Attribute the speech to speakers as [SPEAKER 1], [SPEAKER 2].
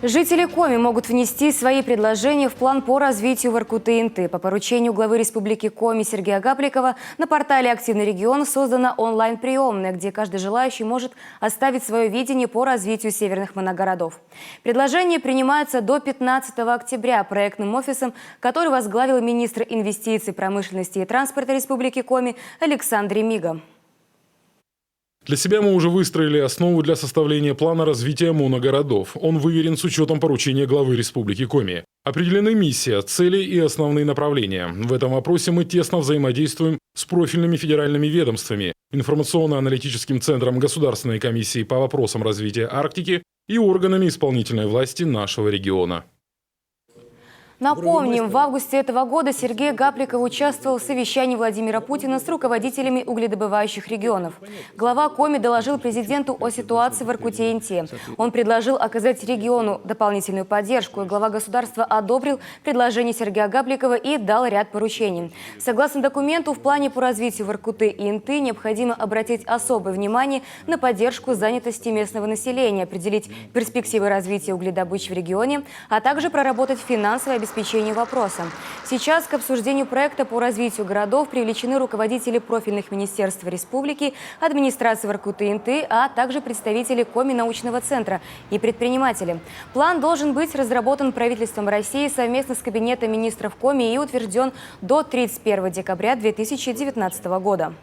[SPEAKER 1] Жители Коми могут внести свои предложения в план по развитию Воркуты-Инты. По поручению главы Республики Коми Сергея Гапликова на портале «Активный регион» создана онлайн-приемная, где каждый желающий может оставить свое видение по развитию северных моногородов. Предложения принимаются до 15 октября проектным офисом, который возглавил министр инвестиций, промышленности и транспорта Республики Коми Александр Ремига.
[SPEAKER 2] Для себя мы уже выстроили основу для составления плана развития моногородов. Он выверен с учетом поручения главы Республики Коми. Определены миссия, цели и основные направления. В этом вопросе мы тесно взаимодействуем с профильными федеральными ведомствами, информационно-аналитическим центром Государственной комиссии по вопросам развития Арктики и органами исполнительной власти нашего региона.
[SPEAKER 1] Напомним, в августе этого года Сергей Гапликов участвовал в совещании Владимира Путина с руководителями угледобывающих регионов. Глава Коми доложил президенту о ситуации в Воркуте-Инте. Он предложил оказать региону дополнительную поддержку, и глава государства одобрил предложение Сергея Гапликова и дал ряд поручений. Согласно документу, в плане по развитию Воркуты и Инты необходимо обратить особое внимание на поддержку занятости местного населения, определить перспективы развития угледобычи в регионе, а также проработать финансовое обеспечение вопроса. Сейчас к обсуждению проекта по развитию городов привлечены руководители профильных министерств республики, администрации Воркуты-Инты, а также представители Коми научного центра и предприниматели. План должен быть разработан правительством России совместно с Кабинетом министров Коми и утвержден до 31 декабря 2019 года.